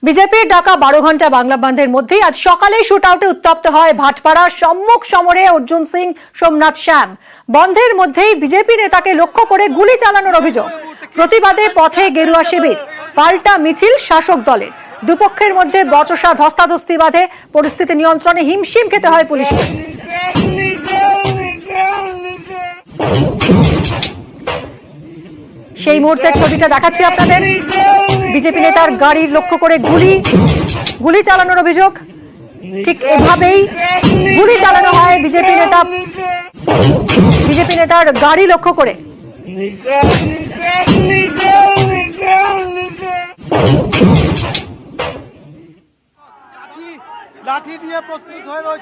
বিজেপির ডাকা 12 ঘন্টা বাংলা বন্ধের মধ্যেই আজ সকালে শুট আউটে উত্তপ্ত হয় ভাটপাড়া সম্মুখ সমরে অর্জুন সিং সোমনাথ শ্যাম। বন্ধের মধ্যেই বিজেপি নেতাকে লক্ষ্য করে গুলি চালানোর অভিযোগ। প্রতিবাদে পথে গেরুয়া শিবির, পাল্টা মিছিল শাসক দলের। দুপক্ষের মধ্যে বচসা ধস্তাধস্তি বাধে। পরিস্থিতি নিয়ন্ত্রণে হিমশিম খেতে হয় পুলিশকে। সেই মুহূর্তের ছবিটা দেখাচ্ছি আপনাদের। বিজেপি নেতার গাড়ি লক্ষ্য করে গুলি চালানোর অভিযোগ। ঠিক এভাবেই গুলি চালানো হয় বিজেপি নেতার গাড়ি লক্ষ্য করে।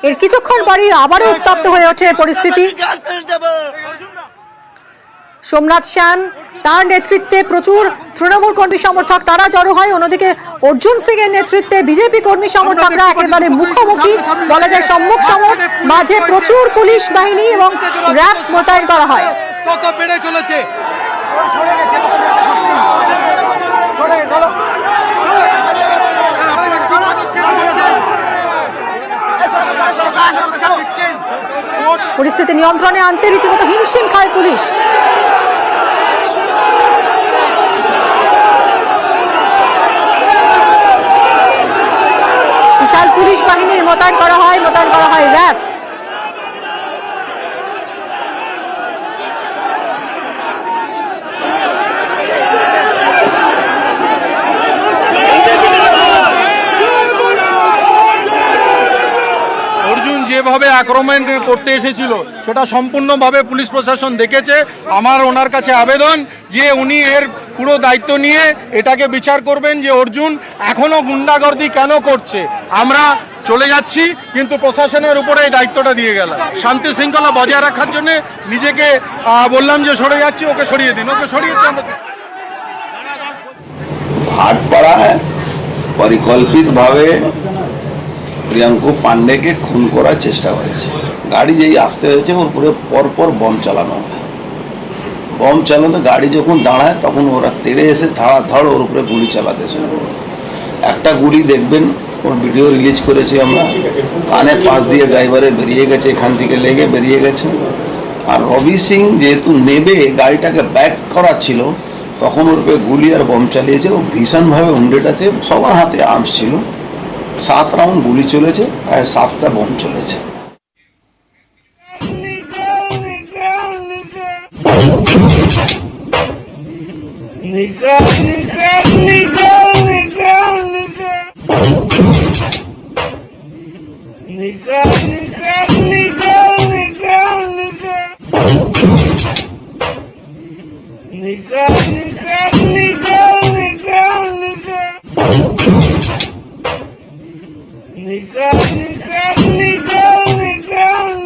এর কিছুক্ষণ পরই আবারও উত্তপ্ত হয়ে ওঠে পরিস্থিতি। সোমনাথ শ্যাম তার নেতৃত্বে প্রচুর তৃণমূল কর্মী সমর্থক তারা জড়ো হয়। অন্যদিকে অর্জুন সিং এর নেতৃত্বে বিজেপি কর্মী সমর্থকরা একেবারে মুখোমুখি, বলা যায় সম্মুখ সমর। মাঝে প্রচুর পুলিশ বাহিনী এবং র্যাফ মোতায়েন করা হয়। কত বেড়ে চলেছে। পরিস্থিতি নিয়ন্ত্রণে আনতে রীতিমতো হিমশিম খায় পুলিশ। বিশাল পুলিশ বাহিনীর মোতায়েন করা হয় র্যাফ। অর্জুন যেভাবে আক্রমণ করতে এসেছিল সেটা সম্পূর্ণভাবে পুলিশ প্রশাসন দেখেছে। আমার ওনার কাছে আবেদন যে উনি এর পুরো দায়িত্ব নিয়ে এটাকে বিচার করবেন যে অর্জুন এখনো গুন্ডাগর্দি কেন করছে। আমরা চলে যাচ্ছি, কিন্তু প্রশাসনের উপরে এই দায়িত্বটা দিয়ে গেলাম। শান্তি শৃঙ্খলা বজায় রাখার জন্য নিজেকে বললাম যে সরে যাচ্ছি, ওকে সরিয়ে দিন, ওকে সরিয়েছি। ভাটপাড়ায় পরিকল্পিতভাবে প্রিয়াঙ্কু পান্ডেকে খুন করার চেষ্টা হয়েছে। গাড়ি যেই আসতে হয়েছে ওর উপরে পরপর বম চালানো হয়। বম চালাতে গাড়ি যখন দাঁড়ায় তখন ওরা তেড়ে এসে ধড়াধড় ওর উপরে গুলি চালাতে শুরু করে। একটা গুলি দেখবেন, ওর ভিডিও রিলিজ করেছি আমরা, কানে পাশ দিয়ে ড্রাইভারে বেরিয়ে গেছে, এখান থেকে লেগে বেরিয়ে গেছে। আর রবি সিং যেহেতু নেবে গাড়িটাকে ব্যাক করা ছিল, তখন ওর উপরে গুলি আর বম চালিয়েছে। ও ভীষণভাবে উন্ডেড আছে, সবার হাতে আর্মস ছিল। 7 রাউন্ড গুলি চলেছে, প্রায় 7টা বম চলেছে।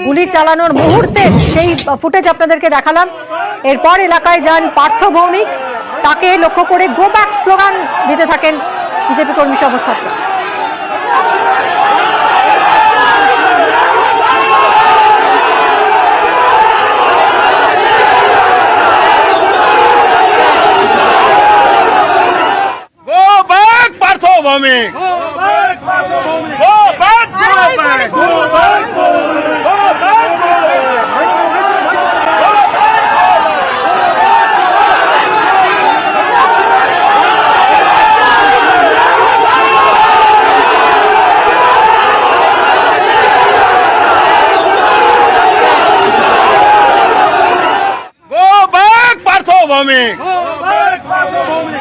গুলি চালানোর মুহূর্তের সেই ফুটেজ আপনাদেরকে দেখালাম। এরপর এলাকায় যান পার্থ ভৌমিক, তাকে লক্ষ্য করে গো ব্যাক স্লোগান দিতে থাকেন বিজেপি কর্মী সমর্থকরা। Go back Partha Bhowmik, go back Partha Bhowmik, go back, go back, go back, go back. Bhowmik, go back Partha Bhowmik,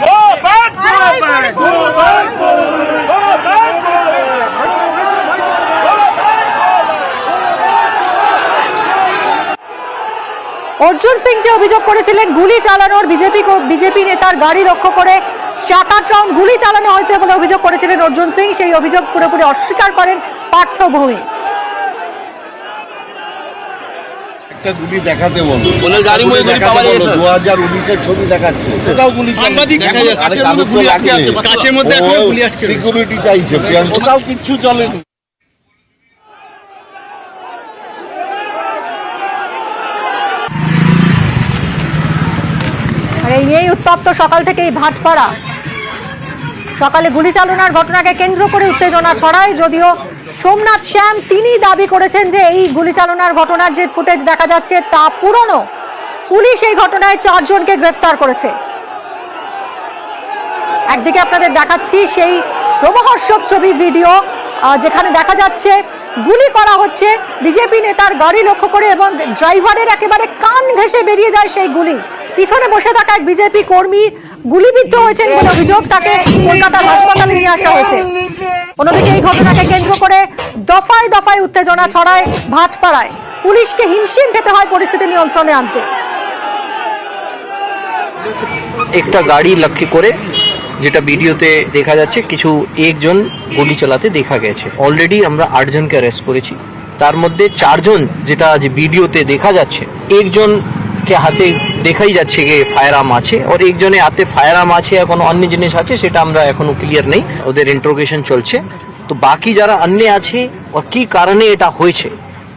go back, go back, go back, go back, go back. Arjun Singh যে অভিযোগ করেছিলেন গুলি চালানোর, বিজেপি নেতার গাড়ি লক্ষ্য করে 7-8 রাউন্ড গুলি চালানো হয়েছে বলে অভিযোগ করেছিলেন অর্জুন সিং, সেই অভিযোগ পুরোপুরি অস্বীকার করেন পার্থ ভৌমিক। একটা গুলি দেখাতে বলো, ওনার গাড়ি মধ্যে গুলি পাওয়া গেছে। 2019-এর ছবি দেখাচ্ছে, ওটাও গুলি সাংবাদিক দেখা যাচ্ছে, আরে কাগজ তো লাগবে, কাছের মধ্যে একটা গুলি আটকে সিকিউরিটি চাইছে, ওটাও কিচ্ছু চলেনি। আর এই নিয়েই উত্তপ্ত সকাল থেকেই ভাটপাড়া। সকালে গুলি চালনার ঘটনাকে কেন্দ্র করে উত্তেজনা ছড়ায়, যদিও সোমনাথ শ্যাম তিনি দাবি করেছেন যে এই গুলি চালনার ঘটনার যে ফুটেজ দেখা যাচ্ছে তা পুরনো। পুলিশ এই ঘটনায় 4 জনকে গ্রেফতার করেছে। একদিকে আপনাদের দেখাচ্ছি সেই রোমহর্ষক ছবি ভিডিও, যেখানে দেখা যাচ্ছে গুলি করা হচ্ছে বিজেপি নেতার গাড়ি লক্ষ্য করে এবং ড্রাইভারের একেবারে কান ঘেঁষে বেরিয়ে যায় সেই গুলি। পিছনে বসে থাকা এক বিজেপি কর্মী গুলিবিদ্ধ হয়েছেন বলে অভিযোগ, তাকে কলকাতার হাসপাতালে নিয়ে আসা হয়েছে। অন্যদিকে এই ঘটনাকে কেন্দ্র করে দফায় দফায় উত্তেজনা ছড়ায় ভাটপাড়ায়। পুলিশকে হিমশিম খেতে হয় পরিস্থিতি নিয়ন্ত্রণে আনতে। একটা গাড়ি লক্ষ্য করে, যেটা ভিডিওতে দেখা যাচ্ছে, কিছু একজন গুলি চালাতে দেখা গেছে। অলরেডি আমরা 8 জনকে অ্যারেস্ট করেছি, তার মধ্যে 4 জন যেটা যে ভিডিওতে দেখা যাচ্ছে, একজনকে হাতে দেখাই যাচ্ছে যে ফায়ার আর্ম আছে, আর একজনের হাতে ফায়ার আর্ম আছে আর কোনো অন্য জিনিস আছে সেটা আমরা এখনো ক্লিয়ার নেই, ওদের ইন্টারোগেশন চলছে। তো বাকি যারা অন্য আছে আর কি কারণে এটা হয়েছে,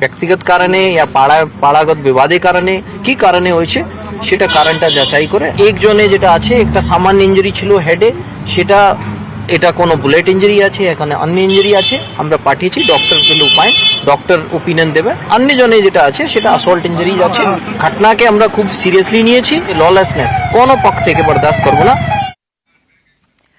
ব্যক্তিগত কারণে या পাড়াগত বিবাদের কারণে কি কারণে হয়েছে সেটা কারণটা যাচাই করে। একজনে যেটা আছে একটা সামান্য ইনজুরি ছিল হেডে, সেটা এটা কোনো বুলেট ইঞ্জুরি আছে, এখানে অন্য ইঞ্জুরি আছে, আমরা পাঠিয়েছি ডক্টর পেলে উপায়, ডক্টর ওপিনিয়ন দেবে। অন্যজনে যেটা আছে সেটা অ্যাসল্ট ইঞ্জুরি আছে। ঘটনাকে আমরা খুব সিরিয়াসলি নিয়েছি, ললেসনেস কোনো পক্ষ থেকে বরদাস্ত করবো না।